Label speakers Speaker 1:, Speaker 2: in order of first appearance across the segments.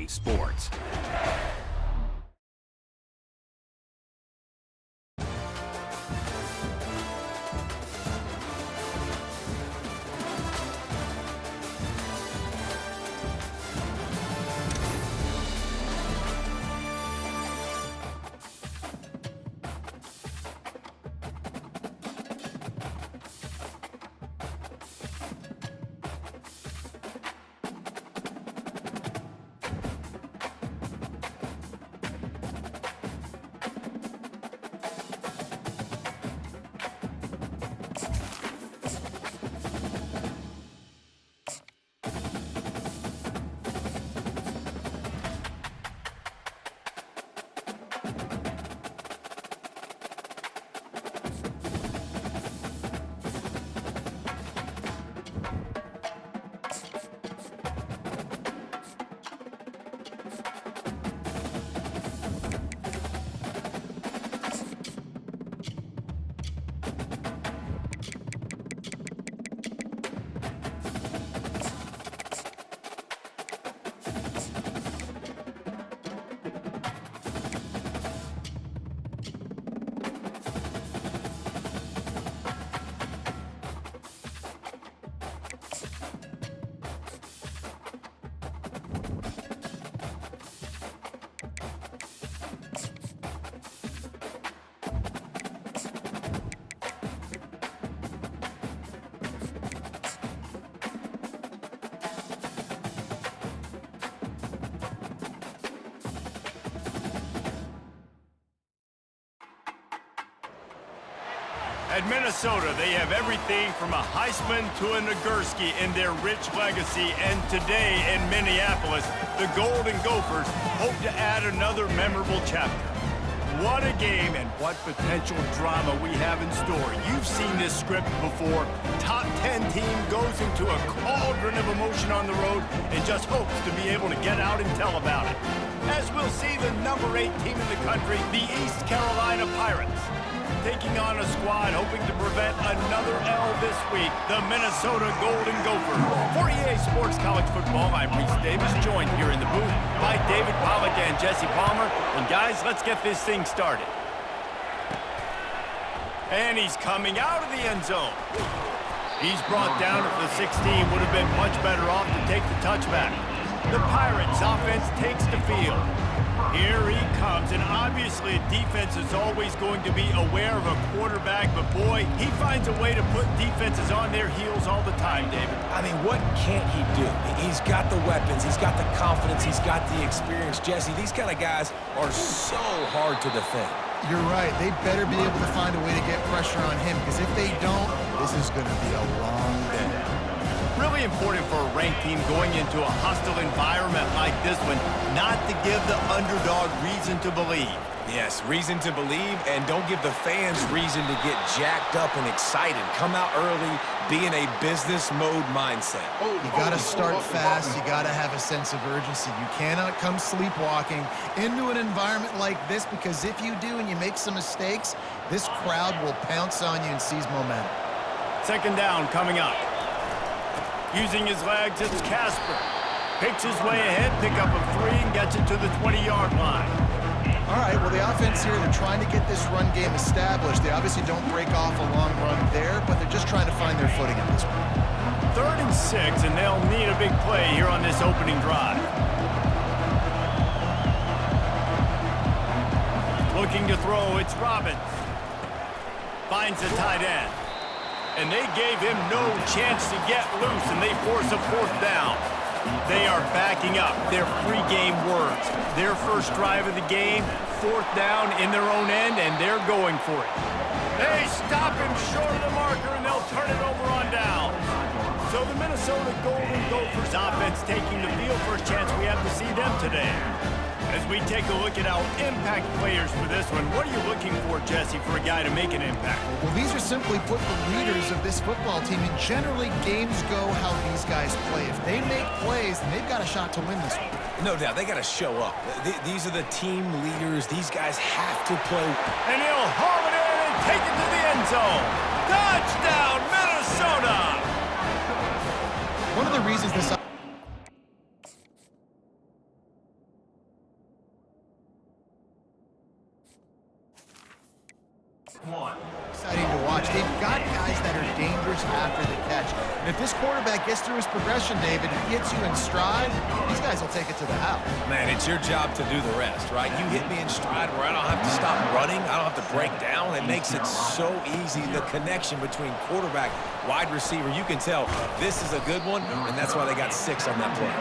Speaker 1: Sports. At Minnesota, they have everything from a Heisman to a Nagurski in their rich legacy, and today in Minneapolis, the Golden Gophers hope to add another memorable chapter. What a game and what potential drama we have in store. You've seen this script before. Top 10 team goes into a cauldron of emotion on the road and just hopes to be able to get out and tell about it. As we'll see the number 8 team in the country, the East Carolina Pirates, taking on a squad hoping to prevent another L this week, the Minnesota Golden Gophers. For EA Sports College Football, I'm Reese Davis, joined here in the booth by David Pollack and Jesse Palmer. And guys, let's get this thing started. And he's coming out of the end zone. He's brought down at the 16, would have been much better off to take the touchback. The Pirates offense takes the field. Here he comes, and obviously defense is always going to be aware of a quarterback, but boy, he finds a way to put defenses on their heels all the time, David.
Speaker 2: I mean, what can't he do? He's got the weapons, he's got the confidence, he's got the experience. Jesse, these kind of guys are so hard to defend.
Speaker 3: You're right. They better be able to find a way to get pressure on him, because if they don't, this is going to be a long day.
Speaker 1: Really important for a ranked team going into a hostile environment like this one, not to give the underdog reason to believe.
Speaker 2: Yes, reason to believe, and don't give the fans reason to get jacked up and excited. Come out early, be in a business mode mindset.
Speaker 3: You got to start fast. You got to have a sense of urgency. You cannot come sleepwalking into an environment like this, because if you do and you make some mistakes, this crowd will pounce on you and seize momentum.
Speaker 1: Second down coming up. Using his legs, it's Casper. Picks his way ahead, pick up a 3, and gets it to the 20-yard line.
Speaker 3: All right, well, the offense here, they're trying to get this run game established. They obviously don't break off a long run there, but they're just trying to find their footing at this point.
Speaker 1: 3rd and 6, and they'll need a big play here on this opening drive. Looking to throw, it's Robbins. Finds the tight end. And they gave him no chance to get loose, and they force a 4th down. They are backing up their pregame words. Their first drive of the game, 4th down in their own end, and they're going for it. They stop him short of the marker, and they'll turn it over on down. So the Minnesota Golden Gophers offense taking the field. First chance we have to see them today. As we take a look at our impact players for this one, what are you looking for, Jesse, for a guy to make an impact?
Speaker 3: Well, these are simply put the leaders of this football team, and generally games go how these guys play. If they make plays, then they've got a shot to win this one.
Speaker 2: No doubt, they got to show up. These are the team leaders. These guys have to play.
Speaker 1: And he'll haul it in and take it to the end zone. Touchdown, Minnesota!
Speaker 3: One of the reasons this after the catch. And if this quarterback gets through his progression, David, he hits you in stride, these guys will take it to the house.
Speaker 2: Man, it's your job to do the rest, right? You hit me in stride where I don't have to stop running. I don't have to break down. It makes it so easy, the connection between quarterback, wide receiver. You can tell this is a good one, and that's why they got 6 on that play.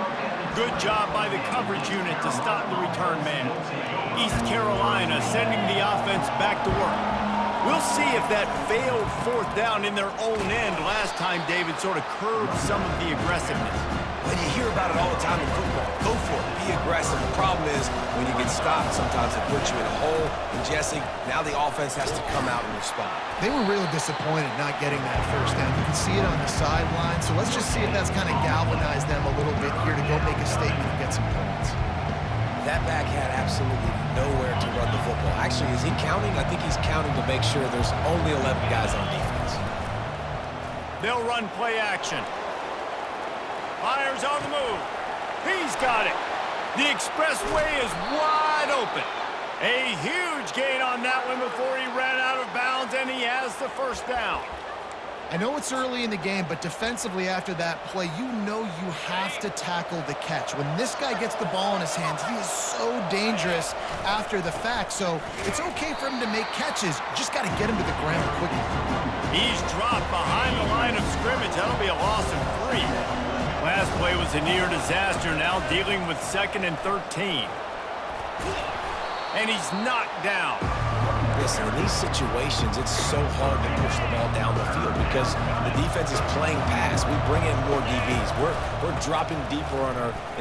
Speaker 1: Good job by the coverage unit to stop the return man. East Carolina sending the offense back to work. We'll see if that failed 4th down in their own end last time David sort of curbed some of the aggressiveness.
Speaker 2: Well, you hear about it all the time in football. Go for it. Be aggressive. The problem is when you get stopped, sometimes it puts you in a hole. And, Jesse, now the offense has to come out and respond.
Speaker 3: They were really disappointed not getting that 1st down. You can see it on the sideline. So let's just see if that's kind of galvanized them a little bit here to go make a statement and get some points.
Speaker 2: That back had absolutely nowhere to run the football. Actually, is he counting? I think he's counting to make sure there's only 11 guys on defense.
Speaker 1: They'll run play action. Myers on the move. He's got it. The expressway is wide open. A huge gain on that one before he ran out of bounds, and he has the 1st down.
Speaker 3: I know it's early in the game, but defensively after that play, you know you have to tackle the catch. When this guy gets the ball in his hands, he is so dangerous after the fact. So it's okay for him to make catches. You just got to get him to the ground quickly.
Speaker 1: He's dropped behind the line of scrimmage. That'll be a loss of 3. Last play was a near disaster, now dealing with 2nd and 13. And he's knocked down.
Speaker 2: Listen, in these situations, it's so hard to push the ball down the field because the defense is playing pass. We bring in more DBs. We're dropping deeper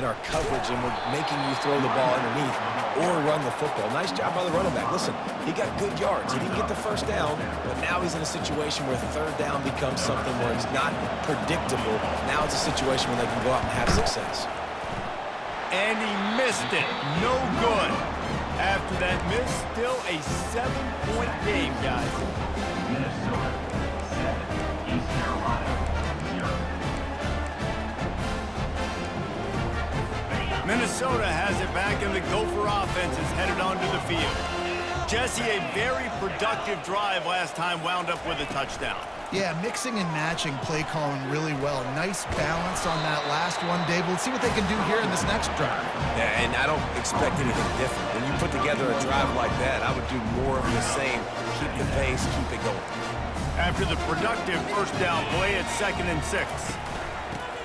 Speaker 2: in our coverage, and we're making you throw the ball underneath or run the football. Nice job by the running back. Listen, he got good yards. He didn't get the 1st down, but now he's in a situation where 3rd down becomes something where it's not predictable. Now it's a situation where they can go out and have success.
Speaker 1: And he missed it. No good. After that miss, still a 7-point game, guys. Minnesota has it back, and the Gopher offense is headed onto the field. Jesse, a very productive drive last time wound up with a touchdown.
Speaker 3: Yeah, mixing and matching play calling really well. Nice balance on that last one, Dave. Let's see what they can do here in this next drive.
Speaker 2: Yeah, and I don't expect anything different. When you put together a drive like that, I would do more of the same. Keep the pace, keep it going.
Speaker 1: After the productive 1st down play at 2nd and 6.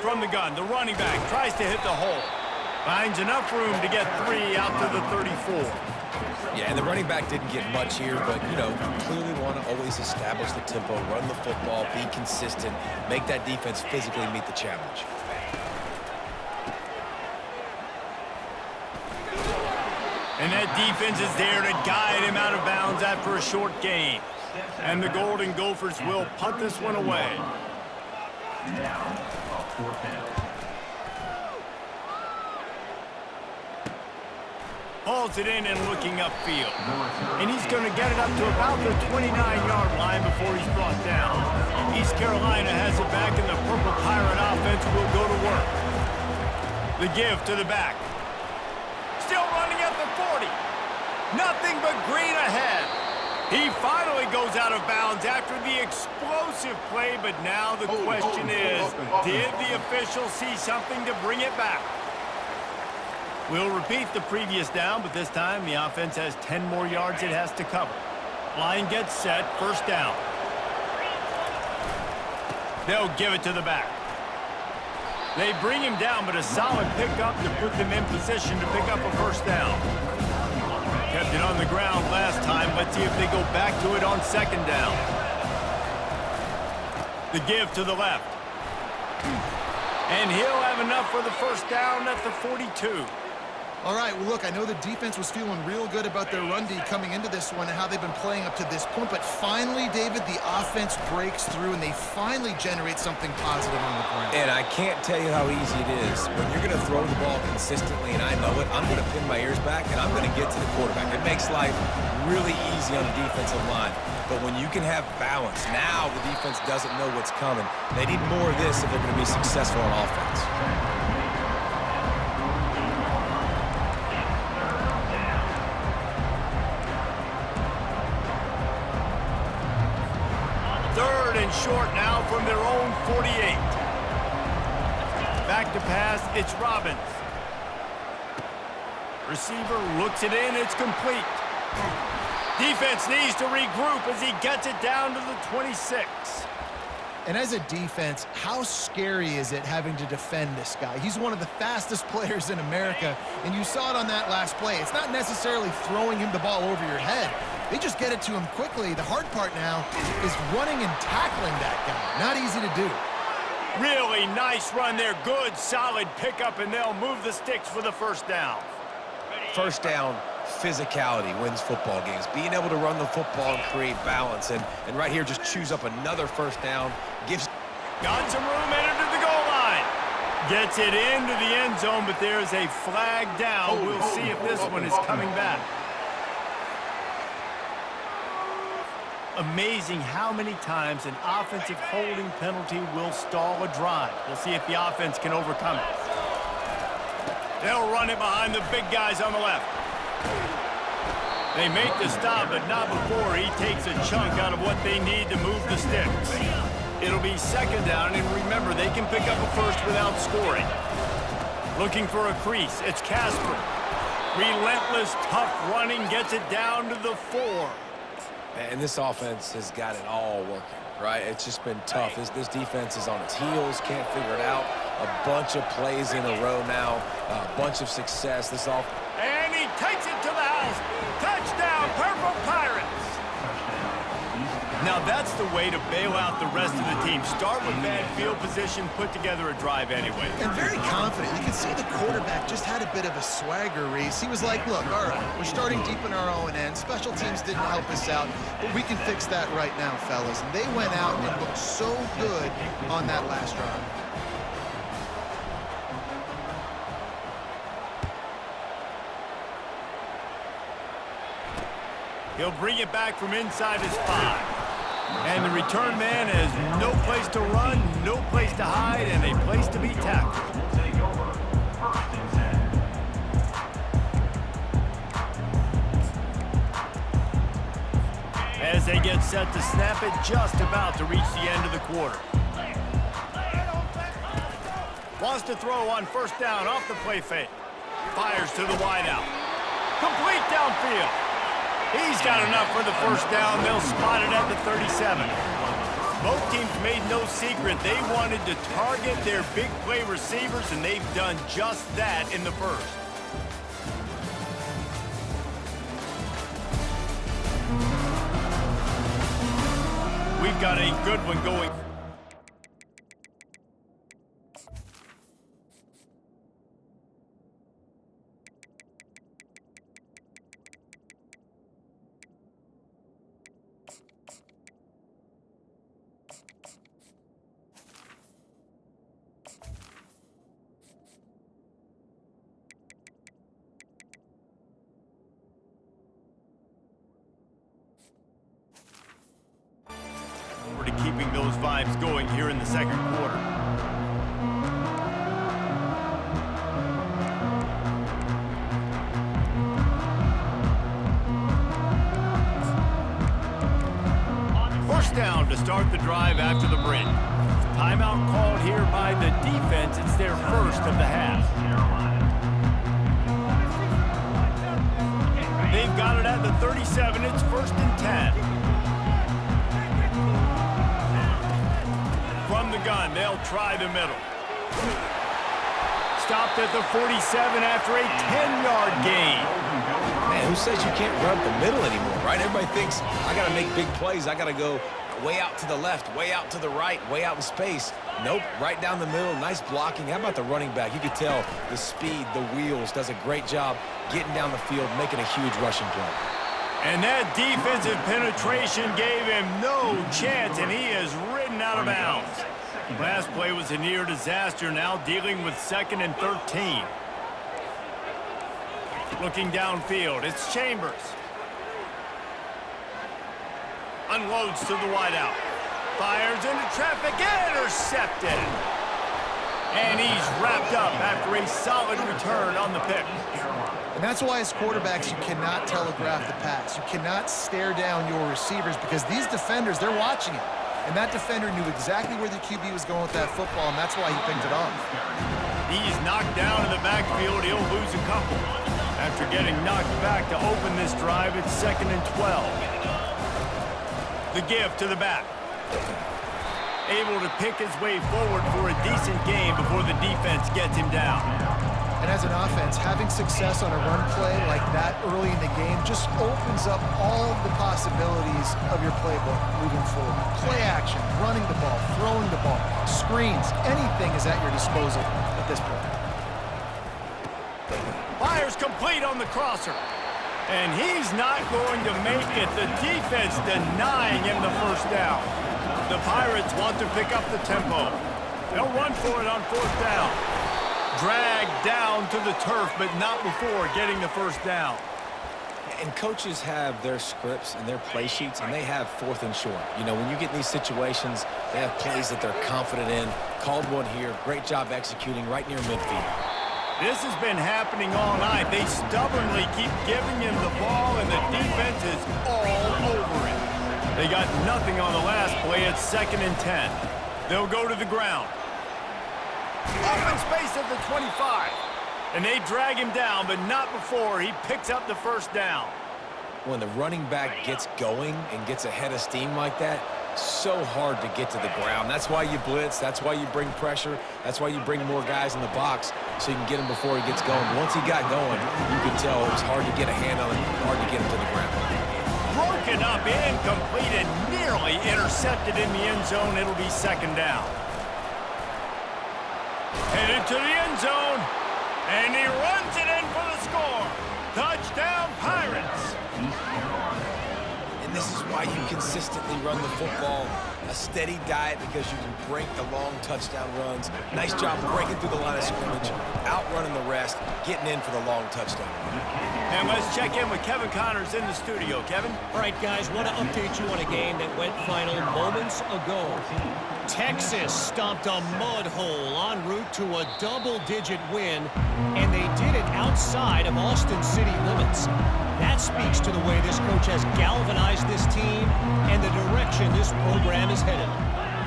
Speaker 1: From the gun, the running back tries to hit the hole. Finds enough room to get 3 out to the 34.
Speaker 2: Yeah, and the running back didn't get much here, but, you know, clearly want to always establish the tempo, run the football, be consistent, make that defense physically meet the challenge.
Speaker 1: And that defense is there to guide him out of bounds after a short gain. And the Golden Gophers will punt this one away. Hauls it in and looking upfield. And he's going to get it up to about the 29-yard line before he's brought down. East Carolina has it back, and the Purple Pirate offense will go to work. The give to the back. Still running at the 40. Nothing but green ahead. He finally goes out of bounds after the explosive play, but now the question is, did the official see something to bring it back? We'll repeat the previous down, but this time the offense has 10 more yards it has to cover. Line gets set, 1st down. They'll give it to the back. They bring him down, but a solid pickup to put them in position to pick up a 1st down. Kept it on the ground last time. Let's see if they go back to it on 2nd down. The give to the left. And he'll have enough for the 1st down at the 42.
Speaker 3: All right, well, look, I know the defense was feeling real good about their run D coming into this one and how they've been playing up to this point, but finally, David, the offense breaks through and they finally generate something positive on the ground.
Speaker 2: And I can't tell you how easy it is. When you're going to throw the ball consistently, and I know it, I'm going to pin my ears back, and I'm going to get to the quarterback. It makes life really easy on the defensive line. But when you can have balance, now the defense doesn't know what's coming. They need more of this if they're going to be successful on offense.
Speaker 1: short now from their own 48. Back to pass, it's Robbins. Receiver looks it in, it's complete. Defense needs to regroup as he gets it down to the 26.
Speaker 3: And as a defense, how scary is it having to defend this guy? He's one of the fastest players in America, and you saw it on that last play. It's not necessarily throwing him the ball over your head. They just get it to him quickly. The hard part now is running and tackling that guy. Not easy to do.
Speaker 1: Really nice run there. Good, solid pickup, and they'll move the sticks for the first down.
Speaker 2: First down, physicality wins football games. Being able to run the football and create balance. And right here, just choose up another first down.
Speaker 1: Got some room, entered to the goal line. Gets it into the end zone, but there's a flag down. We'll see if this one is coming back. Amazing how many times an offensive holding penalty will stall a drive. We'll see if the offense can overcome it. They'll run it behind the big guys on the left. They make the stop, but not before he takes a chunk out of what they need to move the sticks. It'll be second down, and remember, they can pick up a first without scoring. Looking for a crease, it's Casper. Relentless, tough running, gets it down to the 4.
Speaker 2: And this offense has got it all working, right? It's just been tough. This defense is on its heels, can't figure it out. A bunch of plays in a row now, a bunch of success.
Speaker 1: And he takes it to the house. Touchdown, Purple Pirates. Now that's the way to bail out the rest of the team. Start with bad field position, put together a drive anyway.
Speaker 3: And very confident. You can see the quarterback just had a bit of a swagger, Reese. He was like, look, all right, we're starting deep in our own end. Special teams didn't help us out, but we can fix that right now, fellas. And they went out and looked so good on that last drive.
Speaker 1: He'll bring it back from inside his 5. And the return man has no place to run, no place to hide, and a place to be tackled. As they get set to snap it, just about to reach the end of the quarter. Wants to throw on first down off the play fake. Fires to the wideout. Complete downfield. He's got enough for the first down. They'll spot it at the 37. Both teams made no secret. They wanted to target their big play receivers, and they've done just that in the first. We've got a good one going. To keeping those vibes going here in the second quarter. First down to start the drive after the break. Timeout called here by the defense. It's their first of the half. They've got it at the 37. It's first and 10. From the gun, they'll try the middle. Stopped at the 47 after a 10-yard gain.
Speaker 2: Man, who says you can't run up the middle anymore, right? Everybody thinks, I got to make big plays. I got to go way out to the left, way out to the right, way out in space. Nope, right down the middle, nice blocking. How about the running back? You could tell the speed, the wheels, does a great job getting down the field, making a huge rushing play.
Speaker 1: And that defensive penetration gave him no chance, and he is ridden out of bounds. Last play was a near disaster, now dealing with 2nd and 13. Looking downfield, it's Chambers. Unloads to the wideout. Fires into traffic, intercepted. And he's wrapped up after a solid return on the pick.
Speaker 3: And that's why as quarterbacks, you cannot telegraph the pass. You cannot stare down your receivers because these defenders, they're watching it. And that defender knew exactly where the QB was going with that football, and that's why he picked it off.
Speaker 1: He's knocked down in the backfield. He'll lose a couple. After getting knocked back to open this drive, it's 2nd and 12. The give to the back. Able to pick his way forward for a decent game before the defense gets him down.
Speaker 3: And as an offense, having success on a run play like that early in the game just opens up all of the possibilities of your playbook moving forward. Play action, running the ball, throwing the ball, screens, anything is at your disposal at this point.
Speaker 1: Fires complete on the crosser. And he's not going to make it. The defense denying him the first down. The Pirates want to pick up the tempo. They'll run for it on 4th down. Dragged down to the turf, but not before getting the first down.
Speaker 2: And coaches have their scripts and their play sheets, and they have 4th and short. You know, when you get in these situations, they have plays that they're confident in. Called one here. Great job executing right near midfield.
Speaker 1: This has been happening all night. They stubbornly keep giving him the ball, and the defense is all over it. They got nothing on the last play. It's 2nd and 10. They'll go to the ground. Open space at the 25. And they drag him down, but not before he picks up the first down.
Speaker 2: When the running back gets going and gets ahead of steam like that, so hard to get to the ground. That's why you blitz. That's why you bring pressure. That's why you bring more guys in the box so you can get him before he gets going. Once he got going, you could tell it was hard to get a hand on him, hard to get him to the ground.
Speaker 1: Broken up, incomplete, and nearly intercepted in the end zone. It'll be 2nd down. Headed to the end zone, and he runs it in for the score. Touchdown, Pirates.
Speaker 2: And this is why you consistently run the football. A steady diet because you can break the long touchdown runs. Nice job breaking through the line of scrimmage, outrunning the rest, getting in for the long touchdown.
Speaker 1: And let's check in with Kevin Connors in the studio. Kevin?
Speaker 4: All right, guys, want to update you on a game that went final moments ago. Texas stomped a mud hole en route to a double-digit win, and they did it outside of Austin city limits. That speaks to the way this coach has galvanized this team and the direction this program is headed.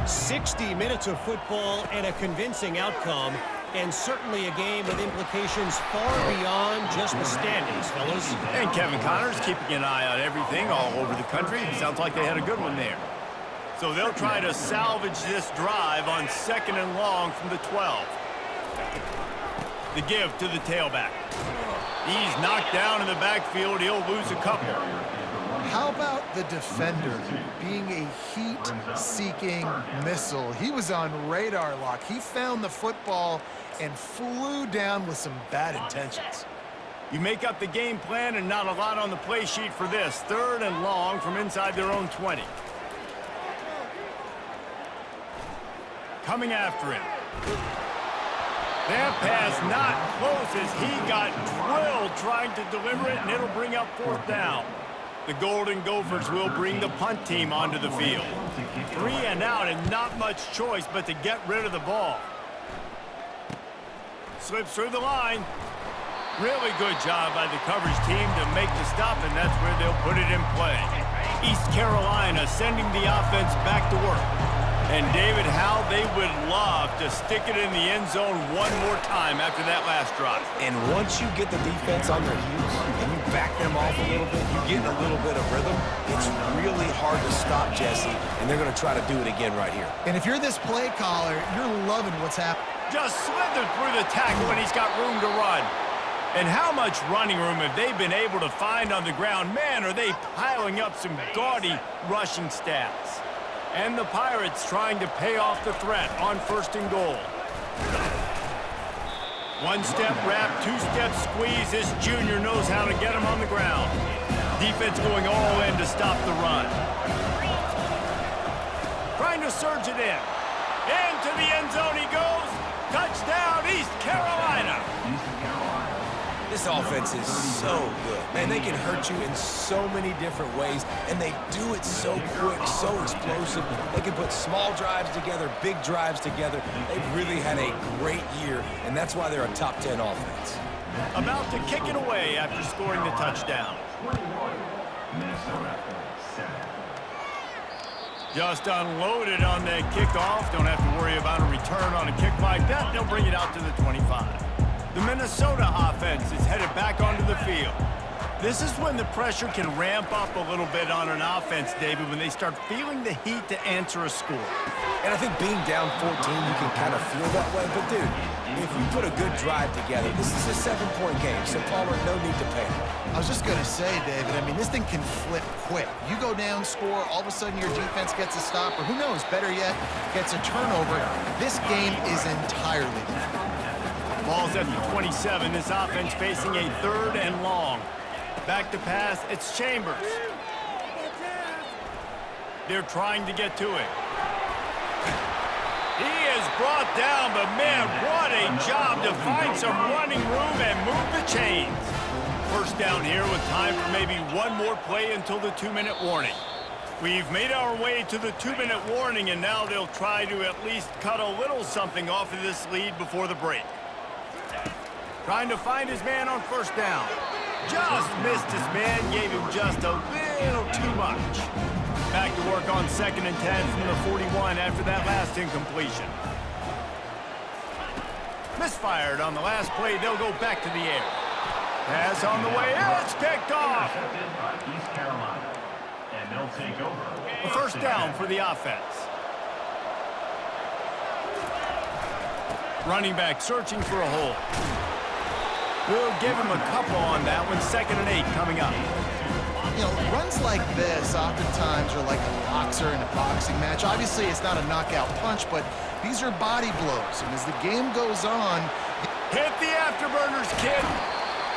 Speaker 4: 60 minutes of football and a convincing outcome, and certainly a game with implications far beyond just the standings, fellas.
Speaker 1: And Kevin Connors keeping an eye on everything all over the country. Sounds like they had a good one there. So they'll try to salvage this drive on 2nd and long from the 12. The give to the tailback. He's knocked down in the backfield. He'll lose a couple.
Speaker 3: How about the defender being a heat-seeking missile? He was on radar lock. He found the football and flew down with some bad intentions.
Speaker 1: You make up the game plan and not a lot on the play sheet for this. 3rd and long from inside their own 20. Coming after him. That pass not close as he got drilled trying to deliver it, and it'll bring up 4th down. The Golden Gophers will bring the punt team onto the field. 3 and out and not much choice but to get rid of the ball. Slips through the line. Really good job by the coverage team to make the stop, and that's where they'll put it in play. East Carolina sending the offense back to work. And David, how they would love to stick it in the end zone one more time after that last drive.
Speaker 2: And once you get the defense on their heels and you back them off a little bit, you get a little bit of rhythm, it's really hard to stop Jesse, and they're going to try to do it again right here.
Speaker 3: And if you're this play caller, you're loving what's happening.
Speaker 1: Just slithered through the tackle, and he's got room to run. And how much running room have they been able to find on the ground? Man, are they piling up some gaudy rushing stats. And the Pirates trying to pay off the threat on 1st and goal. 1-step wrap, 2-step squeeze. This junior knows how to get him on the ground. Defense going all in to stop the run. Trying to surge it in. Into the end zone he goes. Touchdown, East Carolina.
Speaker 2: This offense is so good. Man, they can hurt you in so many different ways, and they do it so quick, so explosive. They can put small drives together, big drives together. They've really had a great year, and that's why they're a top 10 offense.
Speaker 1: About to kick it away after scoring the touchdown. Just unloaded on that kickoff. Don't have to worry about a return on a kick like that. They'll bring it out to the 25. The Minnesota offense is headed back onto the field. This is when the pressure can ramp up a little bit on an offense, David, when they start feeling the heat to answer a score.
Speaker 2: And I think being down 14, you can kind of feel that way. But, dude, if you put a good drive together, this is a 7-point game, so Palmer, no need to panic.
Speaker 3: I was just going to say, David, I mean, this thing can flip quick. You go down, score, all of a sudden your defense gets a stop, or who knows, better yet, gets a turnover. This game is entirely different.
Speaker 1: Ball's at the 27. This offense facing a 3rd and long. Back to pass, it's Chambers. They're trying to get to it. He is brought down, but man, what a job to find some running room and move the chains. First down here with time for maybe one more play until the 2-minute warning. We've made our way to the 2-minute warning, and now they'll try to at least cut a little something off of this lead before the break. Trying to find his man on first down. Just missed his man, gave him just a little too much. Back to work on 2nd and 10 from the 41 after that last incompletion. Misfired on the last play, they'll go back to the air. Pass on the way, it's picked off. A first down for the offense. Running back searching for a hole. We'll give him a couple on that one. 2nd and 8 coming up.
Speaker 3: You know, runs like this oftentimes are like a boxer in a boxing match. Obviously, it's not a knockout punch, but these are body blows. And as the game goes on...
Speaker 1: Hit the afterburners, kid.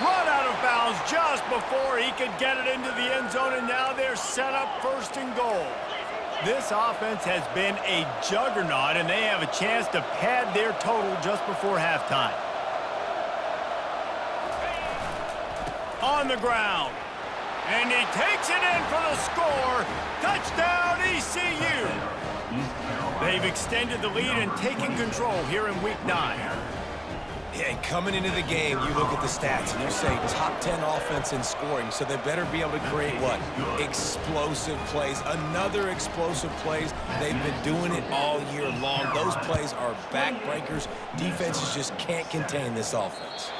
Speaker 1: Run out of bounds just before he could get it into the end zone, and now they're set up 1st and goal. This offense has been a juggernaut, and they have a chance to pad their total just before halftime. On the ground. And he takes it in for the score. Touchdown, ECU. They've extended the lead and taken control here in Week 9.
Speaker 2: Yeah, coming into the game, you look at the stats, and you say top 10 offense in scoring, so they better be able to create what? Explosive plays. Another explosive plays. They've been doing it all year long. Those plays are backbreakers. Defenses just can't contain this offense.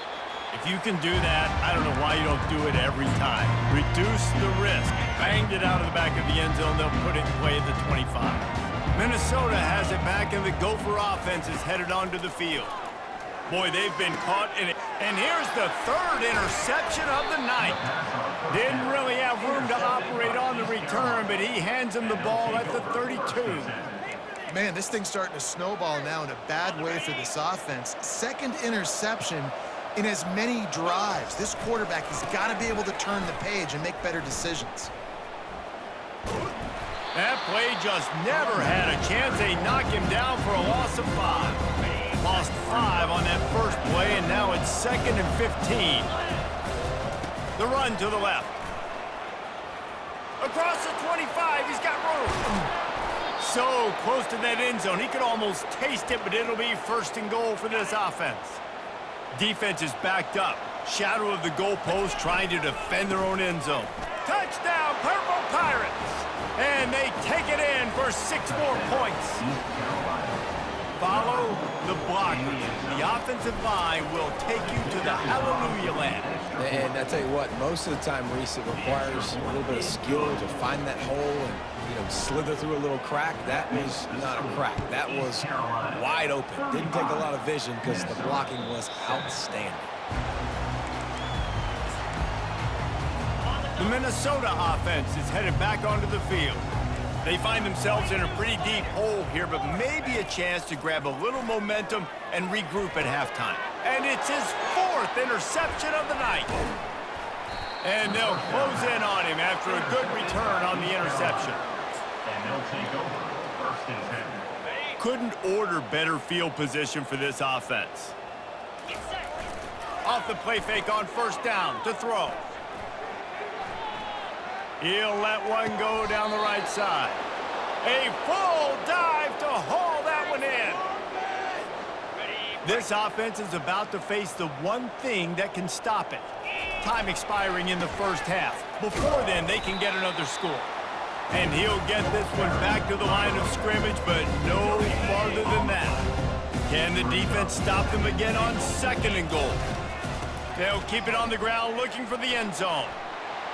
Speaker 1: If you can do that, I don't know why you don't do it every time. Reduce the risk. Banged it out of the back of the end zone. They'll put it in play at the 25. Minnesota has it back, and the Gopher offense is headed onto the field. Boy, they've been caught in it. And here's the 3rd interception of the night. Didn't really have room to operate on the return, but he hands him the ball at the 32.
Speaker 3: Man, this thing's starting to snowball now in a bad way for this offense. 2nd interception in as many drives. This quarterback has got to be able to turn the page and make better decisions.
Speaker 1: That play just never had a chance. They knock him down for a loss of 5. Lost 5 on that first play, and now it's 2nd and 15. The run to the left. Across the 25, he's got room. So close to that end zone. He could almost taste it, but it'll be 1st and goal for this offense. Defense is backed up. Shadow of the goalpost trying to defend their own end zone. Touchdown, Purple Pirates! And they take it in for 6 more points. Follow the blockers. The offensive line will take you to the hallelujah land.
Speaker 2: And I tell you what, most of the time, Reese, it requires a little bit of skill to find that hole and, slither through a little crack. That was not a crack. That was wide open. Didn't take a lot of vision because the blocking was outstanding.
Speaker 1: The Minnesota offense is headed back onto the field. They find themselves in a pretty deep hole here, but maybe a chance to grab a little momentum and regroup at halftime. And it's his 4th interception of the night. And they'll close in on him after a good return on the interception. And they'll take over 1st and 10. Couldn't order better field position for this offense. Off the play fake on 1st down to throw. He'll let one go down the right side. A full dive to haul that one in. This offense is about to face the one thing that can stop it. Time expiring in the first half. Before then, they can get another score. And he'll get this one back to the line of scrimmage, but no farther than that. Can the defense stop them again on 2nd and goal? They'll keep it on the ground looking for the end zone.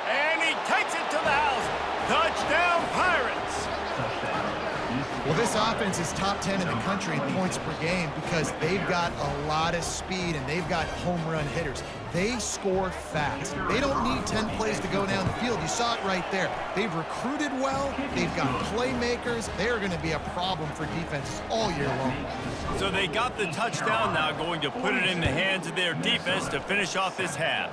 Speaker 1: And he takes it to the house. Touchdown, Pirates!
Speaker 3: Well, this offense is top 10 in the country in points per game because they've got a lot of speed and they've got home run hitters. They score fast. They don't need 10 plays to go down the field. You saw it right there. They've recruited well. They've got playmakers. They're going to be a problem for defenses all year long.
Speaker 1: So they got the touchdown now, going to put it in the hands of their defense to finish off this half.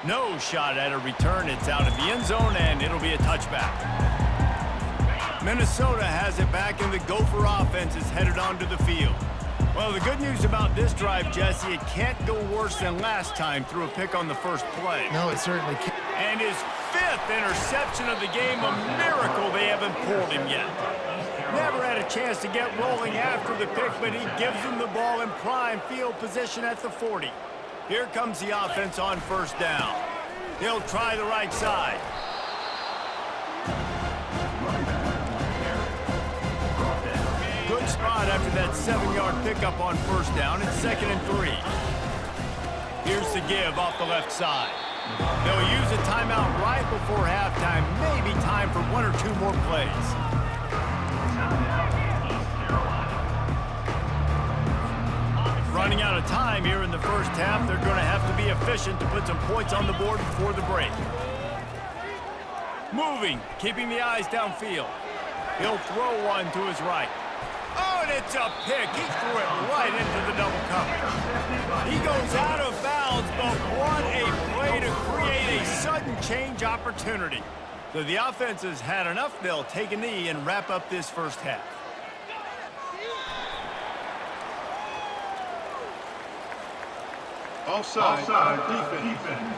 Speaker 1: No shot at a return. It's out of the end zone, and it'll be a touchback. Minnesota has it back, and the Gopher offense is headed onto the field. Well, the good news about this drive, Jesse, it can't go worse than last time through a pick on the first play.
Speaker 3: No, it certainly can't.
Speaker 1: And his 5th interception of the game, a miracle they haven't pulled him yet. Never had a chance to get rolling after the pick, but he gives them the ball in prime field position at the 40. Here comes the offense on 1st down. He'll try the right side. Good spot after that 7-yard pickup on 1st down. It's 2nd and 3. Here's the give off the left side. They'll use a timeout right before halftime. Maybe time for 1 or 2 more plays. Running out of time here in the first half. They're going to have to be efficient to put some points on the board before the break. Moving, keeping the eyes downfield. He'll throw one to his right. Oh, and it's a pick. He threw it right into the double coverage. He goes out of bounds, but what a play to create a sudden change opportunity. So the offense has had enough. They'll take a knee and wrap up this first half.
Speaker 5: Offside defense.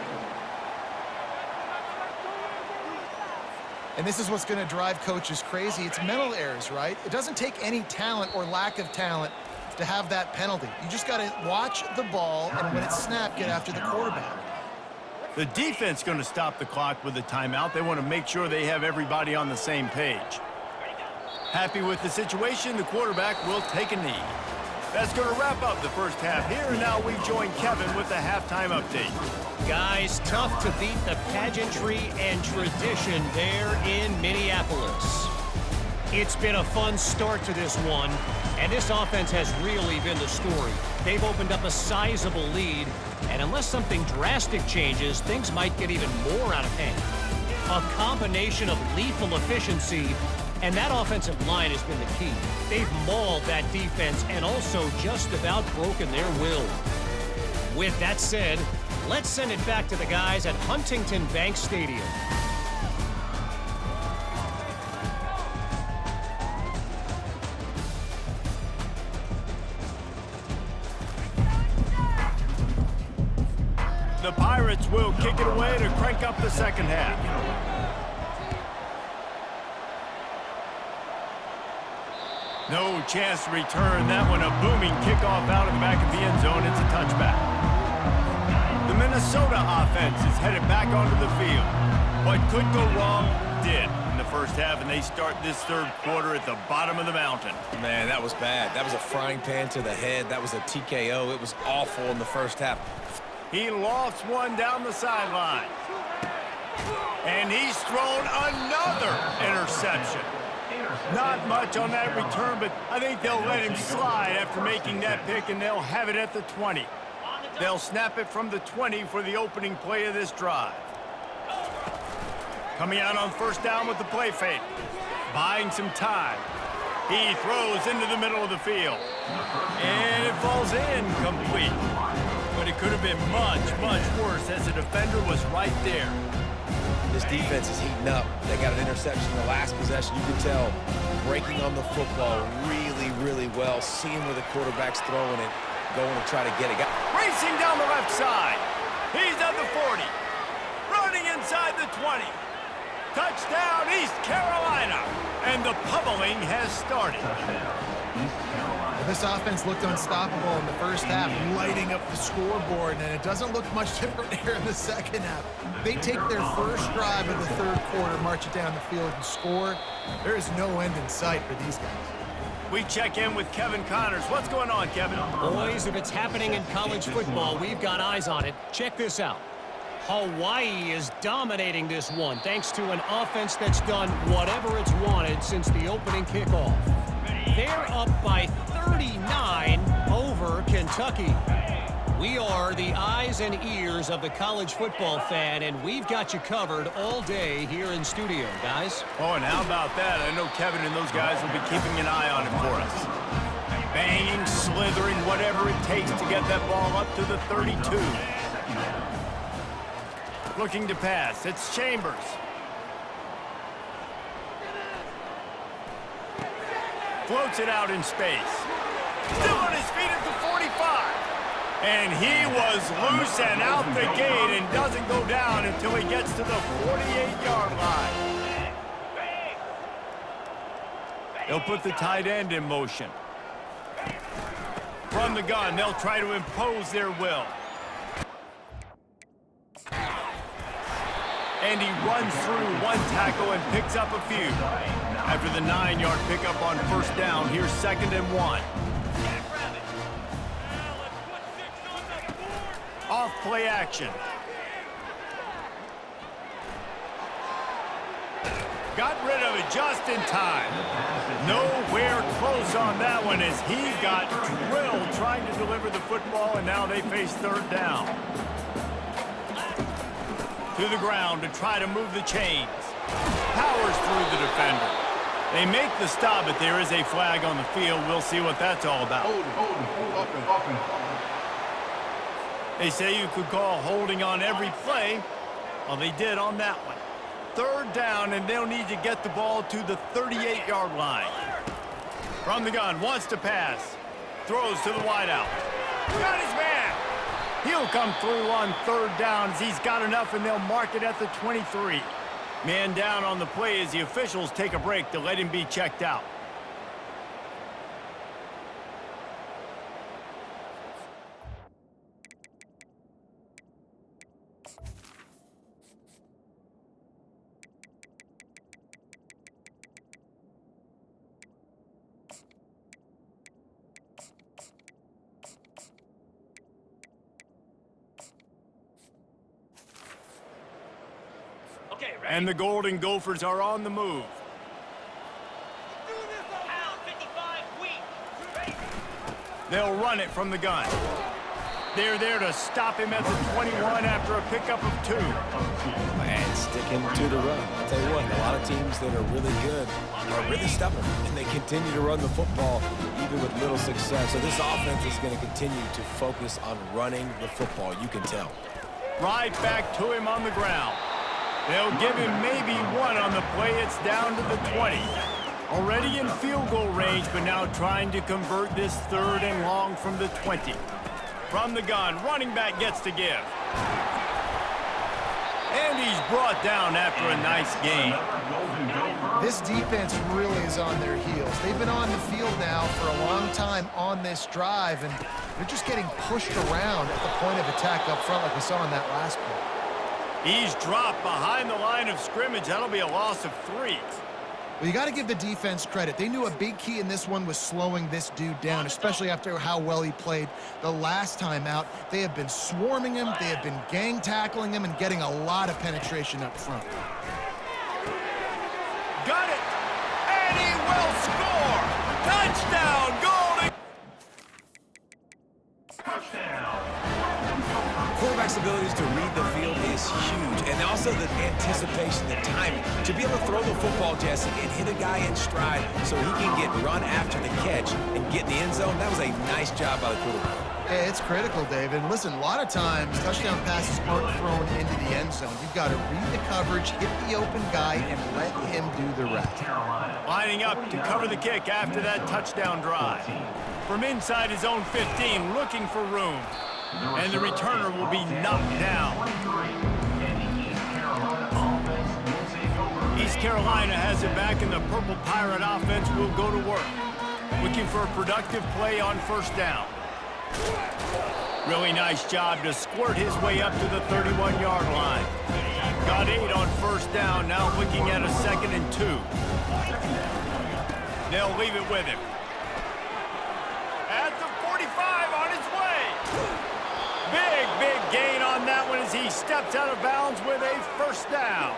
Speaker 3: And this is what's going to drive coaches crazy. It's mental errors, right? It doesn't take any talent or lack of talent to have that penalty. You just got to watch the ball, and when it's snapped, get after the quarterback.
Speaker 1: The defense going to stop the clock with a timeout. They want to make sure they have everybody on the same page. Happy with the situation, the quarterback will take a knee. That's going to wrap up the first half here, and now we join Kevin with the halftime update.
Speaker 4: Guys, tough to beat the pageantry and tradition there in Minneapolis. It's been a fun start to this one, and this offense has really been the story. They've opened up a sizable lead, and unless something drastic changes, things might get even more out of hand. A combination of lethal efficiency, and that offensive line has been the key. They've mauled that defense and also just about broken their will. With that said, let's send it back to the guys at Huntington Bank Stadium.
Speaker 1: The Pirates will kick it away to crank up the second half. No chance to return that one. A booming kickoff out of the back of the end zone. It's a touchback. The Minnesota offense is headed back onto the field. What could go wrong did in the first half, and they start this third quarter at the bottom of the mountain.
Speaker 2: Man, that was bad. That was a frying pan to the head. That was a TKO. It was awful in the first half.
Speaker 1: He lofts one down the sideline. And he's thrown another interception. Not much on that return, but I think they'll let him slide after making that pick, and they'll have it at the 20. They'll snap it from the 20 for the opening play of this drive. Coming out on first down with the play fake. Buying some time. He throws into the middle of the field. And it falls incomplete. But it could have been much, much worse as the defender was right there.
Speaker 2: This defense is heating up. They got an interception in the last possession. You can tell breaking on the football really, really well. Seeing where the quarterback's throwing it, going to try to get it.
Speaker 1: Racing down the left side. He's at the 40. Running inside the 20. Touchdown, East Carolina. And the pummeling has started.
Speaker 3: This offense looked unstoppable in the first half, lighting up the scoreboard, and it doesn't look much different here in the second half. They take their first drive of the third quarter, march it down the field, and score. There is no end in sight for these guys.
Speaker 1: We check in with Kevin Connors. What's going on, Kevin?
Speaker 4: Boys, if it's happening in college football, we've got eyes on it. Check this out. Hawaii is dominating this one thanks to an offense that's done whatever it's wanted since the opening kickoff. They're up by 39 over Kentucky. We are the eyes and ears of the college football fan, and we've got you covered all day here in studio, guys.
Speaker 1: Oh, and how about that? I know Kevin and those guys will be keeping an eye on it for us. Banging, slithering, whatever it takes to get that ball up to the 32. Looking to pass. It's Chambers. Floats it out in space. Still on his feet at the 45. And he was loose and out the gate and doesn't go down until he gets to the 48-yard line. They'll put the tight end in motion. From the gun, they'll try to impose their will. And he runs through one tackle and picks up a few. After the 9-yard pickup on first down, here's 2nd and 1. Off play action. Got rid of it just in time. Nowhere close on that one as he got drilled trying to deliver the football, and now they face 3rd down. To the ground to try to move the chains. Powers through the defender. They make the stop, but there is a flag on the field. We'll see what that's all about.
Speaker 5: Holding.
Speaker 1: They say you could call holding on every play. Well, they did on that one. 3rd down, and they'll need to get the ball to the 38-yard line. From the gun, wants to pass. Throws to the wideout. Got his man. He'll come through on 3rd down as he's got enough, and they'll mark it at the 23. Man down on the play as the officials take a break to let him be checked out. And the Golden Gophers are on the move. They'll run it from the gun. They're there to stop him at the 21 after a pickup of 2.
Speaker 2: And sticking to the run. I'll tell you what, a lot of teams that are really good are really stubborn, and they continue to run the football even with little success. So this offense is going to continue to focus on running the football, you can tell.
Speaker 1: Right back to him on the ground. They'll give him maybe 1 on the play. It's down to the 20. Already in field goal range, but now trying to convert this 3rd and long from the 20. From the gun, running back gets to give. And he's brought down after a nice gain.
Speaker 3: This defense really is on their heels. They've been on the field now for a long time on this drive, and they're just getting pushed around at the point of attack up front like we saw in that last play.
Speaker 1: He's dropped behind the line of scrimmage. That'll be a loss of 3.
Speaker 3: Well, you got to give the defense credit. They knew a big key in this one was slowing this dude down, especially after how well he played the last time out. They have been swarming him. They have been gang tackling him and getting a lot of penetration up front.
Speaker 1: Got it. And he will score. Touchdown, Golden.
Speaker 2: Quarterback's abilities to read the field is huge, and also the anticipation, the timing. To be able to throw the football, Jesse, and hit a guy in stride so he can get run after the catch and get in the end zone, that was a nice job by the quarterback.
Speaker 3: Yeah, it's critical, David. Listen, a lot of times touchdown passes aren't thrown into the end zone. You've got to read the coverage, hit the open guy, and let him do the rest.
Speaker 1: Lining up to cover the kick after that touchdown drive. From inside his own 15, looking for room. And the returner will be knocked down. East Carolina has it back, and the Purple Pirate offense will go to work. Looking for a productive play on first down. Really nice job to squirt his way up to the 31-yard line. Got 8 on first down, now looking at a 2nd and 2. They'll leave it with him. At the 45 on his way. Big gain on that one as he steps out of bounds with a first down.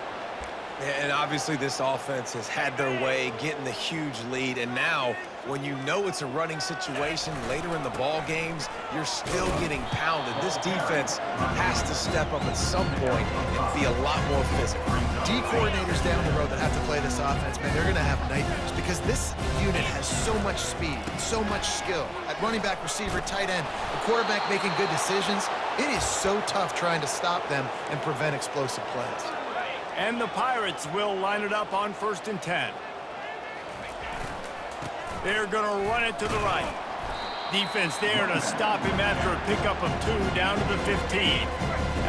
Speaker 2: And obviously this offense has had their way, getting the huge lead. And now, when you know it's a running situation later in the ball games, you're still getting pounded. This defense has to step up at some point and be a lot more physical.
Speaker 3: D coordinators down the road that have to play this offense, man, they're going to have nightmares because this unit has so much speed, so much skill. At running back, receiver, tight end, the quarterback making good decisions, it is so tough trying to stop them and prevent explosive plays.
Speaker 1: And the Pirates will line it up on 1st and 10. They're going to run it to the right. Defense there to stop him after a pickup of 2 down to the 15.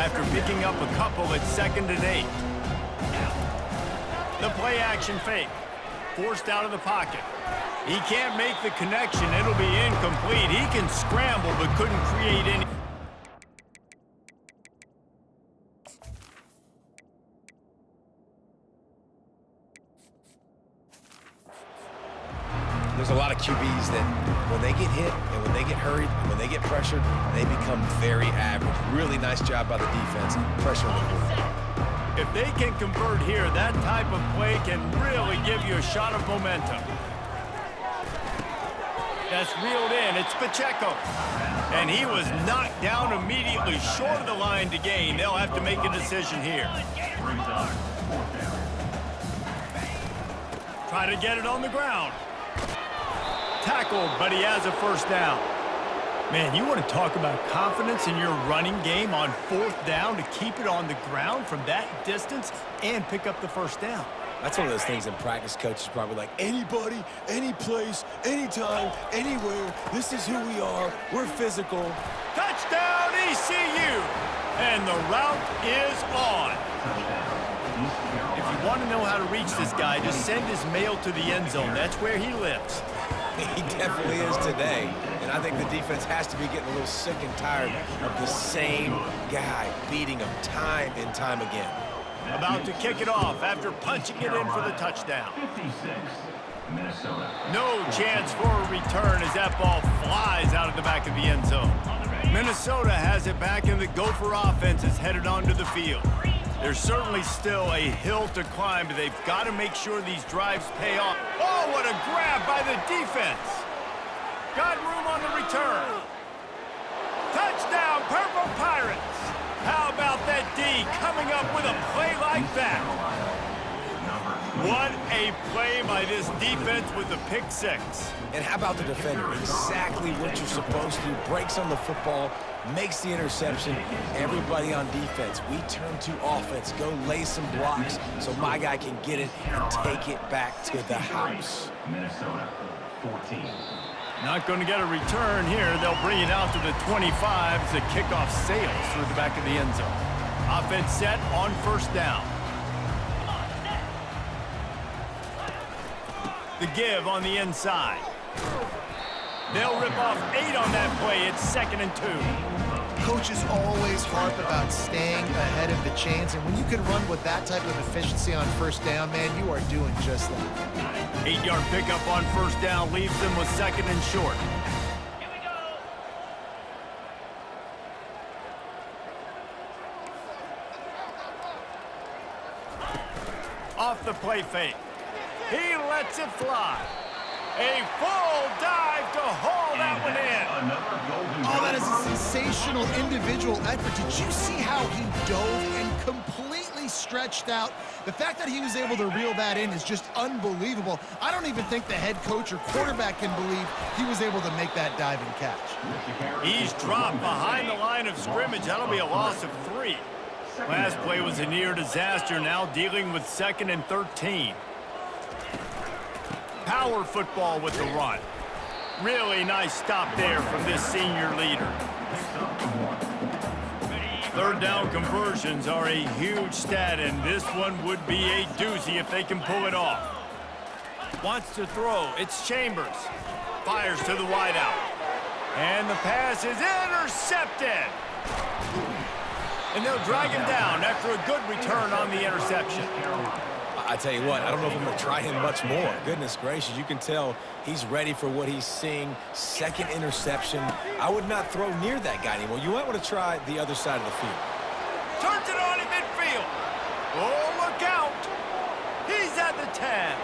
Speaker 1: After picking up a couple at 2nd and 8. The play action fake. Forced out of the pocket. He can't make the connection. It'll be incomplete. He can scramble but couldn't create any.
Speaker 2: There's a lot of QBs that when they get hit and when they get hurried and when they get pressured, they become very average. Really nice job by the defense, pressuring the quarterback.
Speaker 1: If they can convert here, that type of play can really give you a shot of momentum. That's reeled in. It's Pacheco. And he was knocked down immediately short of the line to gain. They'll have to make a decision here. Try to get it on the ground. Tackled, but he has a first down. Man, you want to talk about confidence in your running game on 4th down to keep it on the ground from that distance and pick up the first down.
Speaker 2: That's one of those things in practice, coaches probably like, anybody, any place, anytime, anywhere, this is who we are, we're physical.
Speaker 1: Touchdown, ECU! And the route is on. If you want to know how to reach this guy, just send his mail to the end zone. That's where he lives.
Speaker 2: He definitely is today. And I think the defense has to be getting a little sick and tired of the same guy beating them time and time again.
Speaker 1: About to kick it off after punching it in for the touchdown. No chance for a return as that ball flies out of the back of the end zone. Minnesota has it back, and the Gopher offense is headed onto the field. There's certainly still a hill to climb, but they've got to make sure these drives pay off. Oh, what a grab by the defense. Got room on the return. Touchdown, Purple Pirates. How about that D coming up with a play like that? What a play by this defense with the pick 6.
Speaker 2: And how about the defender? Exactly what you're supposed to. Breaks on the football, makes the interception. Everybody on defense, we turn to offense. Go lay some blocks so my guy can get it and take it back to the house.
Speaker 5: Minnesota, 14.
Speaker 1: Not going to get a return here. They'll bring it out to the 25 as the kickoff sails through the back of the end zone. Offense set on first down. The give on the inside. They'll rip off 8 on that play. It's 2nd and 2.
Speaker 3: Coaches always harp about staying ahead of the chains, and when you can run with that type of efficiency on first down, man, you are doing just that.
Speaker 1: 8-yard pickup on first down leaves them with 2nd and short. Off the play fake. He lets it fly. A full dive to haul that one in.
Speaker 3: Oh, that is a sensational individual effort. Did you see how he dove and completely stretched out? The fact that he was able to reel that in is just unbelievable. I don't even think the head coach or quarterback can believe he was able to make that dive and catch.
Speaker 1: He's dropped behind the line of scrimmage. That'll be a loss of 3. Last play was a near disaster, now dealing with 2nd and 13. Power football with the run. Really nice stop there from this senior leader. 3rd down conversions are a huge stat, and this one would be a doozy if they can pull it off. Wants to throw. It's Chambers. fires to the wideout. And the pass is intercepted. And they'll drag him down after a good return on the interception.
Speaker 2: I tell you what, I don't know if I'm going to try him much more. Goodness gracious, you can tell he's ready for what he's seeing. Second interception. I would not throw near that guy anymore. You might want to try the other side of the field.
Speaker 1: Turns it on in midfield. Oh, look out. He's at the 10.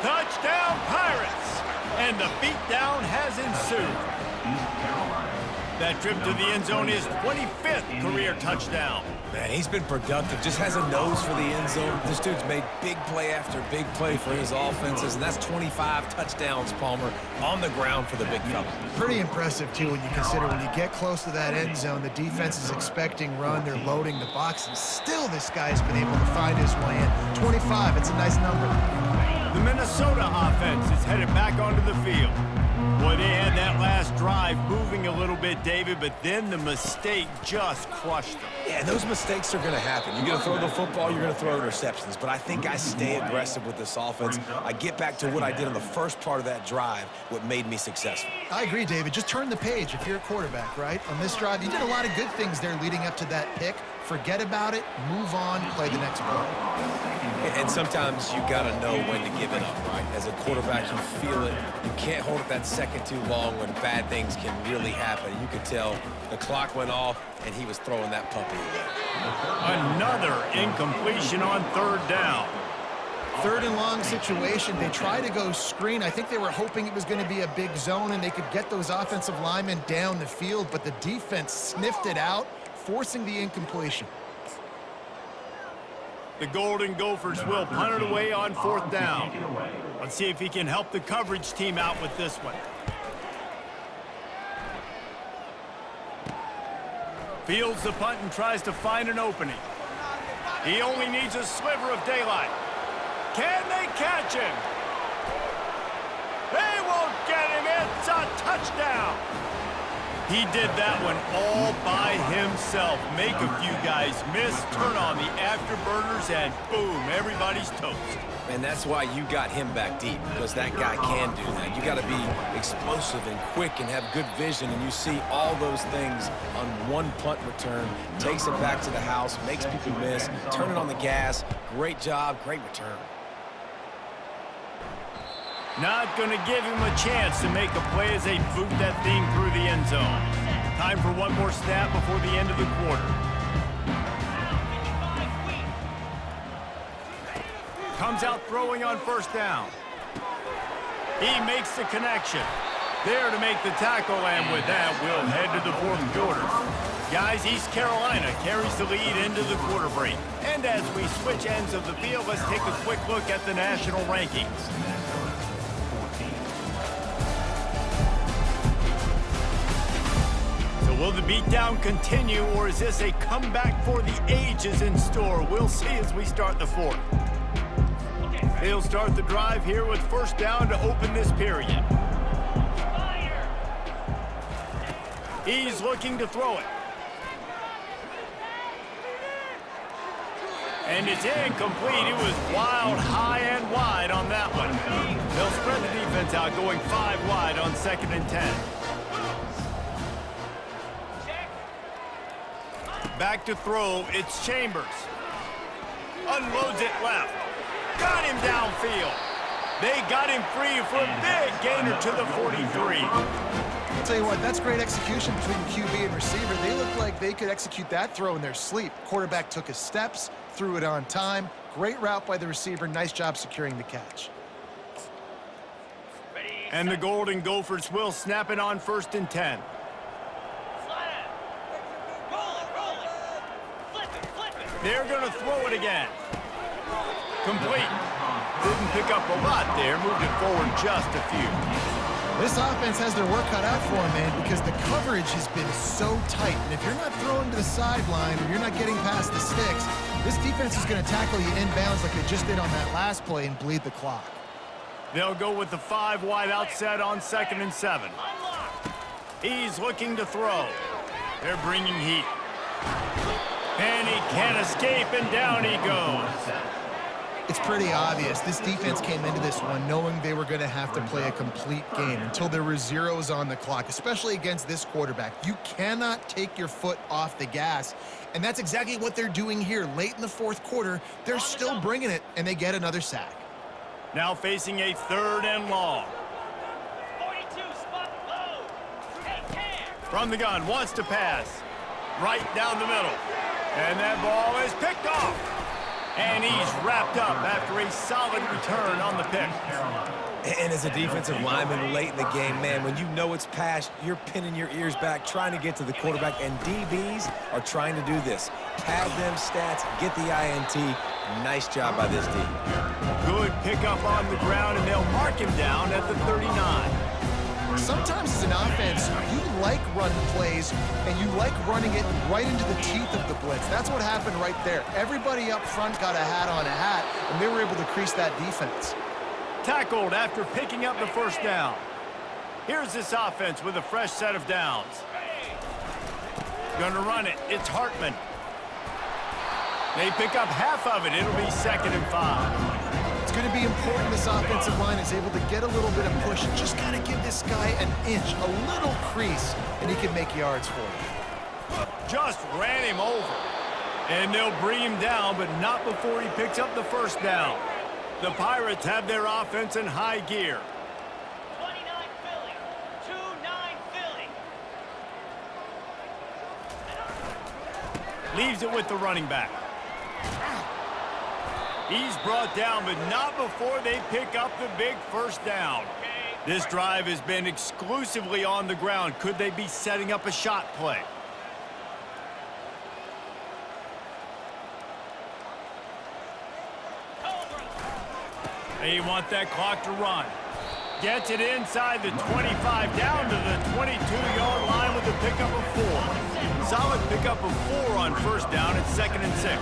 Speaker 1: Touchdown, Pirates. And the beatdown has ensued. That trip to the end zone is 25th career touchdown.
Speaker 2: Man, he's been productive, just has a nose for the end zone. This dude's made big play after big play for his offenses, and that's 25 touchdowns, Palmer, on the ground for the big fella.
Speaker 3: Pretty impressive, too, when you consider when you get close to that end zone, the defense is expecting run, they're loading the box, and still this guy's been able to find his way in. 25, it's a nice number.
Speaker 1: The Minnesota offense is headed back onto the field. Boy, they had that last drive moving a little bit, David, but then the mistake just crushed them.
Speaker 2: Yeah, those mistakes are going to happen. You're going to throw the football, you're going to throw interceptions, but I think I stay aggressive with this offense. I get back to what I did on the first part of that drive, what made me successful.
Speaker 3: I agree, David. Just turn the page if you're a quarterback, right? On this drive, you did a lot of good things there leading up to that pick. Forget about it, move on, play the next play.
Speaker 2: And sometimes you got to know when to give it up, right? As a quarterback, you feel it. You can't hold it that second too long when bad things can really happen. You could tell the clock went off, and he was throwing that puppy away.
Speaker 1: Another incompletion on third down.
Speaker 3: Third and long situation. They try to go screen. I think they were hoping it was going to be a big zone and they could get those offensive linemen down the field, but the defense sniffed it out, forcing the incompletion.
Speaker 1: The Golden Gophers will punt it away on fourth down. Let's see if he can help the coverage team out with this one. Fields the punt and tries to find an opening. He only needs a sliver of daylight. Can they catch him? They won't get him. It's a touchdown. He did that one all by himself. Make a few guys miss, turn on the afterburners, and boom, everybody's toast.
Speaker 2: And that's why you got him back deep, because that guy can do that. You got to be explosive and quick and have good vision, and you see all those things on one punt return. Takes it back to the house, makes people miss, turn it on the gas. Great job, great return.
Speaker 1: Not going to give him a chance to make a play as they boot that thing through the end zone. Time for one more snap before the end of the quarter. Comes out throwing on first down. He makes the connection. There to make the tackle, and with that, we'll head to the fourth quarter. Guys, East Carolina carries the lead into the quarter break. And as we switch ends of the field, let's take a quick look at the national rankings. Will the beatdown continue, or is this a comeback for the ages in store? We'll see as we start the fourth. They'll start the drive here with first down to open this period. He's looking to throw it. And it's incomplete. It was wild, high and wide on that one. They'll spread the defense out, going 5 wide on 2nd and 10. Back to throw, it's Chambers. Unloads it left. Got him downfield. They got him free for a big gainer to the 43.
Speaker 3: I'll tell you what, that's great execution between QB and receiver. They look like they could execute that throw in their sleep. Quarterback took his steps, threw it on time. Great route by the receiver. Nice job securing the catch.
Speaker 1: And the Golden Gophers will snap it on 1st and 10. They're going to throw it again. Complete. Didn't pick up a lot there. Moved it forward just a few.
Speaker 3: This offense has their work cut out for them, man, because the coverage has been so tight. And if you're not throwing to the sideline or you're not getting past the sticks, this defense is going to tackle you inbounds like they just did on that last play and bleed the clock.
Speaker 1: They'll go with the 5 wide outset on 2nd and 7. He's looking to throw. They're bringing heat. And he can't escape, and down he goes.
Speaker 3: It's pretty obvious. This defense came into this one knowing they were going to have to play a complete game until there were zeros on the clock, especially against this quarterback. You cannot take your foot off the gas, and that's exactly what they're doing here. Late in the fourth quarter, they're still bringing it, and they get another sack.
Speaker 1: Now facing a 3rd and long.
Speaker 6: 42 spot low. Take care.
Speaker 1: From the gun, wants to pass. Right down the middle. And that ball is picked off. And he's wrapped up after a solid return on the pick.
Speaker 2: And as a defensive lineman late in the game, man, when you know it's passed, you're pinning your ears back, trying to get to the quarterback, and DBs are trying to do this. Pad them stats, get the INT. Nice job by this D.
Speaker 1: Good pickup on the ground, and they'll mark him down at the 39.
Speaker 3: Sometimes as an offense, you like run plays, and you like running it right into the teeth of the blitz. That's what happened right there. Everybody up front got a hat on a hat, and they were able to crease that defense.
Speaker 1: Tackled after picking up the 1st down. Here's this offense with a fresh set of downs. Gonna run it. It's Hartman. They pick up half of it. It'll be 2nd and 5.
Speaker 3: It's going to be important this offensive line is able to get a little bit of push. Just got to give this guy an inch, a little crease, and he can make yards for you.
Speaker 1: Just ran him over. And they'll bring him down, but not before he picks up the 1st down. The Pirates have their offense in high gear.
Speaker 6: 29 Philly. 2-9 Philly.
Speaker 1: Leaves it with the running back. He's brought down, but not before they pick up the big 1st down. This drive has been exclusively on the ground. Could they be setting up a shot play? They want that clock to run. Gets it inside the 25, down to the 22-yard line with a pickup of 4. Solid pickup of 4 on 1st down at 2nd and 6.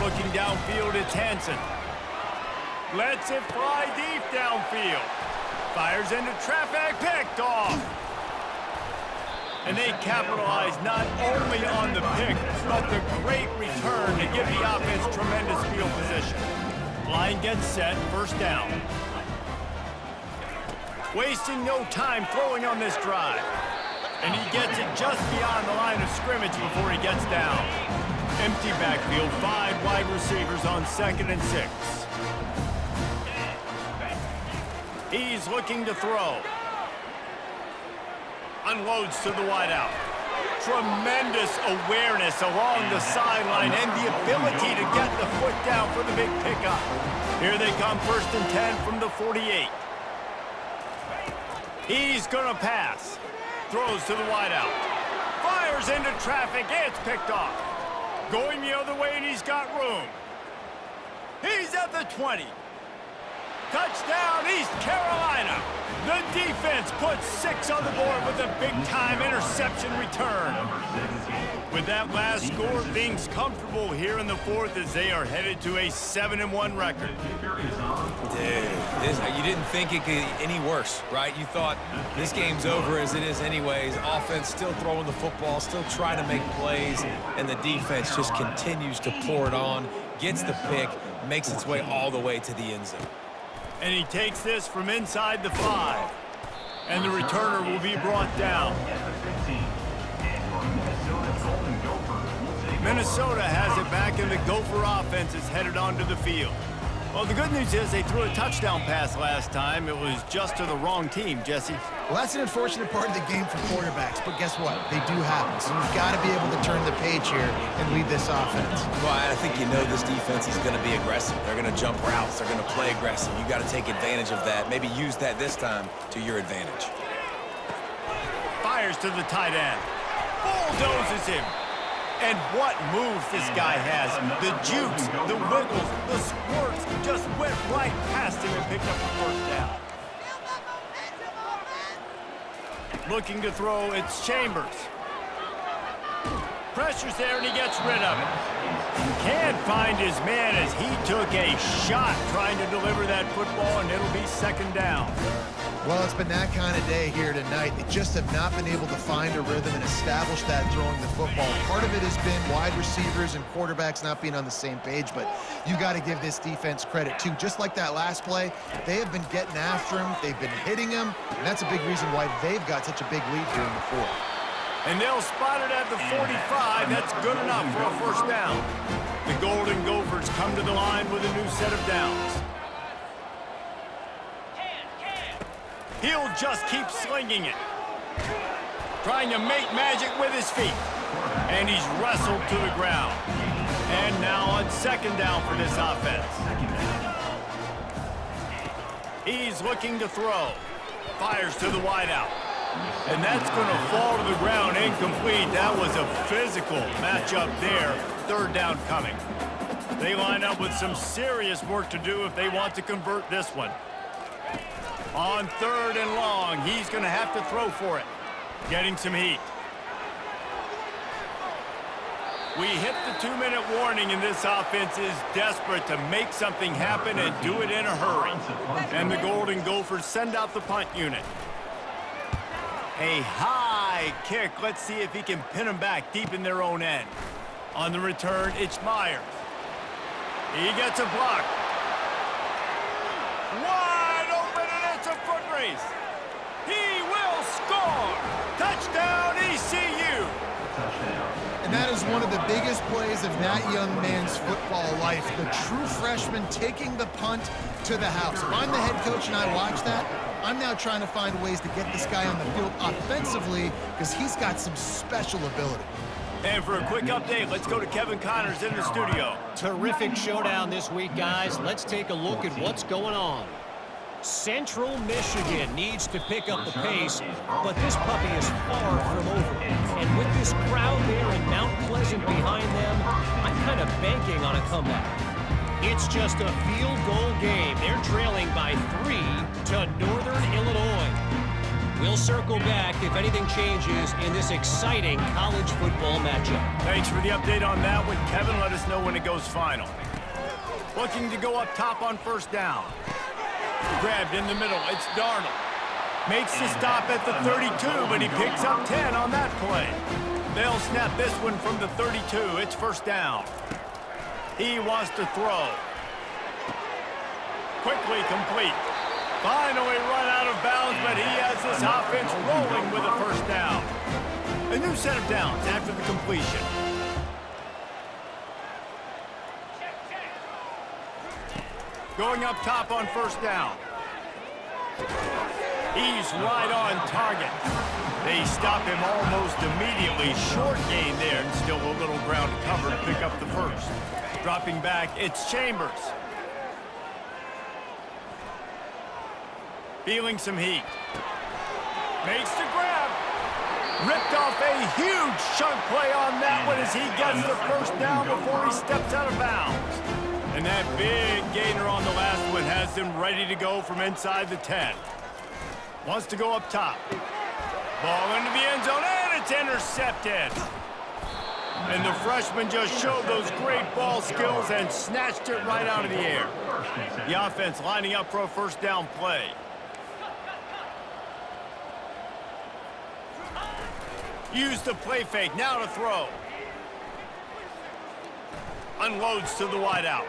Speaker 1: Looking downfield, it's Hansen. Lets it fly deep downfield. Fires into traffic, picked off. And they capitalize not only on the pick, but the great return to give the offense tremendous field position. Line gets set, 1st down. Wasting no time throwing on this drive. And he gets it just beyond the line of scrimmage before he gets down. Empty backfield, 5 wide receivers on 2nd and 6. He's looking to throw. Unloads to the wideout. Tremendous awareness along the sideline and the ability to get the foot down for the big pickup. Here they come, 1st and 10 from the 48. He's gonna pass. Throws to the wideout. Fires into traffic, it's picked off. Going the other way, and he's got room. He's at the 20. Touchdown, East Carolina. The defense puts 6 on the board with a big-time interception return. With that last score, things comfortable here in the 4th as they are headed to a 7-1 record.
Speaker 2: Dude, you didn't think it could get any worse, right? You thought this game's over as it is anyways. Offense still throwing the football, still trying to make plays, and the defense just continues to pour it on, gets the pick, makes its way all the way to the end zone.
Speaker 1: And he takes this from inside the 5. And the returner will be brought down. Minnesota has it back, and the Gopher offense is headed onto the field. Well, the good news is they threw a touchdown pass last time. It was just to the wrong team, Jesse.
Speaker 3: Well, that's an unfortunate part of the game for quarterbacks, but guess what? They do happen, so you've got to be able to turn the page here and lead this offense.
Speaker 2: Well, I think you know this defense is going to be aggressive. They're going to jump routes. They're going to play aggressive. You got to take advantage of that. Maybe use that this time to your advantage.
Speaker 1: Fires to the tight end. Bulldozes him. And what moves this guy has. The jukes, the wiggles, the squirts just went right past him and picked up the 1st down. Looking to throw, it's Chambers. Pressure's there, and he gets rid of it. Can't find his man as he took a shot trying to deliver that football, and it'll be second down.
Speaker 3: Well, it's been that kind of day here tonight. They just have not been able to find a rhythm and establish that throwing the football. Part of it has been wide receivers and quarterbacks not being on the same page, but you got to give this defense credit, too. Just like that last play, they have been getting after him. They've been hitting him, and that's a big reason why they've got such a big lead here in the fourth.
Speaker 1: And they'll spot it at the 45. That's good enough for a first down. The Golden Gophers come to the line with a new set of downs. He'll just keep slinging it. Trying to make magic with his feet. And he's wrestled to the ground. And now on second down for this offense. He's looking to throw. Fires to the wideout. And that's going to fall to the ground incomplete. That was a physical matchup there. Third down coming. They line up with some serious work to do if they want to convert this one. On third and long, he's going to have to throw for it. Getting some heat. We hit the 2-minute warning, and this offense is desperate to make something happen and do it in a hurry. And the Golden Gophers send out the punt unit. A high kick. Let's see if he can pin them back deep in their own end. On the return, it's Myers. He gets a block. Wide open, and it's a foot race. He will score. Touchdown, ECU.
Speaker 3: And that is one of the biggest plays of that young man's football life. The true freshman taking the punt to the house. If I'm the head coach and I watch that, I'm now trying to find ways to get this guy on the field offensively because he's got some special ability.
Speaker 1: And for a quick update, let's go to Kevin Connors in the studio.
Speaker 4: Terrific showdown this week, guys. Let's take a look at what's going on. Central Michigan needs to pick up the pace, but this puppy is far from over. And with this crowd there in Mount Pleasant behind them, I'm kind of banking on a comeback. It's just a field goal game. They're trailing by 3 to Northern Illinois. We'll circle back if anything changes in this exciting college football matchup.
Speaker 1: Thanks for the update on that one. Kevin, let us know when it goes final. Looking to go up top on first down. Grabbed in the middle. It's Darnold. Makes the stop at the 32, but he picks up 10 on that play. They'll snap this one from the 32. It's first down. He wants to throw. Quickly complete. Finally run out of bounds, but he has this offense rolling with a first down. A new set of downs after the completion. Going up top on first down. He's right on target. They stop him almost immediately. Short gain there, and still a little ground to cover to pick up the first. Dropping back, it's Chambers. Feeling some heat. Makes the grab. Ripped off a huge chunk play on that one as he gets the first down before he steps out of bounds. And that big gainer on the last one has him ready to go from inside the 10. Wants to go up top. Ball into the end zone, and it's intercepted. And the freshman just showed those great ball skills and snatched it right out of the air. The offense lining up for a first down play. Use the play fake, now to throw. Unloads to the wideout.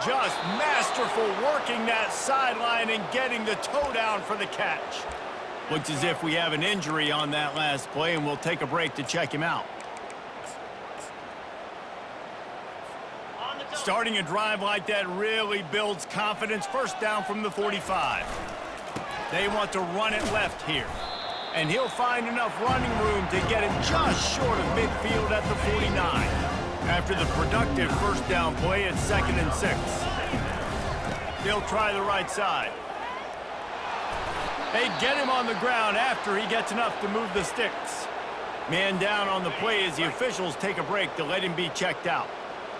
Speaker 1: Just masterful working that sideline and getting the toe down for the catch. Looks as if we have an injury on that last play, and we'll take a break to check him out. Starting a drive like that really builds confidence. First down from the 45. They want to run it left here. And he'll find enough running room to get it just short of midfield at the 49. After the productive first down play, it's 2nd and 6. They'll try the right side. They get him on the ground after he gets enough to move the sticks. Man down on the play as the officials take a break to let him be checked out.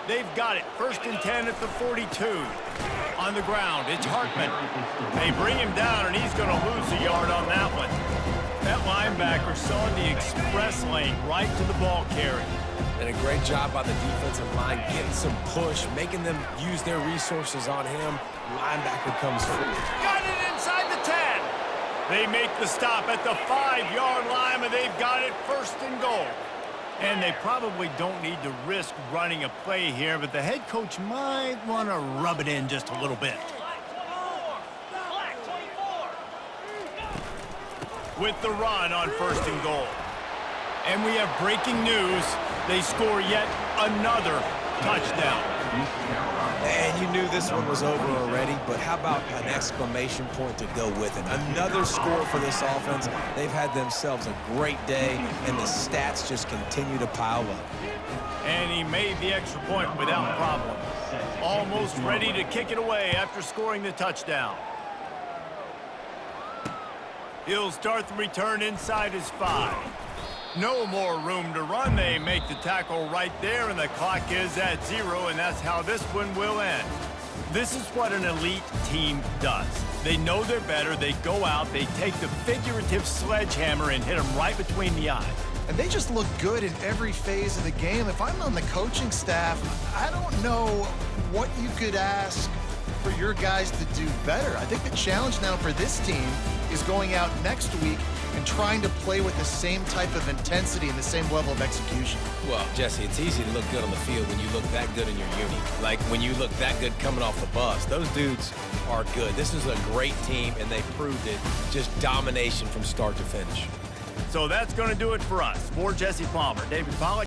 Speaker 1: They've got it. 1st and 10 at the 42. On the ground, it's Hartman. They bring him down, and he's going to lose a yard on that one. That linebacker saw the express lane right to the ball carrier.
Speaker 2: And a great job by the defensive line getting some push, making them use their resources on him. Linebacker comes through.
Speaker 1: Got it inside the 10. They make the stop at the 5-yard line, and they've got it 1st and goal. And they probably don't need to risk running a play here, but the head coach might want to rub it in just a little bit.
Speaker 6: Black 24.
Speaker 1: With the run on 1st and goal. And we have breaking news. They score yet another touchdown.
Speaker 2: And you knew this one was over already, but how about an exclamation point to go with it? Another score for this offense. They've had themselves a great day, and the stats just continue to pile up.
Speaker 1: And he made the extra point without problem. Almost ready to kick it away after scoring the touchdown. He'll start the return inside his 5. No more room to run. They make the tackle right there, and the clock is at 0, and that's how this one will end. This is what an elite team does. They know they're better. They go out, they take the figurative sledgehammer and hit them right between the eyes.
Speaker 3: And they just look good in every phase of the game. If I'm on the coaching staff, I don't know what you could ask for your guys to do better. I think the challenge now for this team is going out next week and trying to play with the same type of intensity and the same level of execution.
Speaker 2: Well, Jesse, it's easy to look good on the field when you look that good in your uni. Like when you look that good coming off the bus. Those dudes are good. This is a great team, and they proved it. Just domination from start to finish.
Speaker 1: So that's going to do it for us. For Jesse Palmer, David Pollack.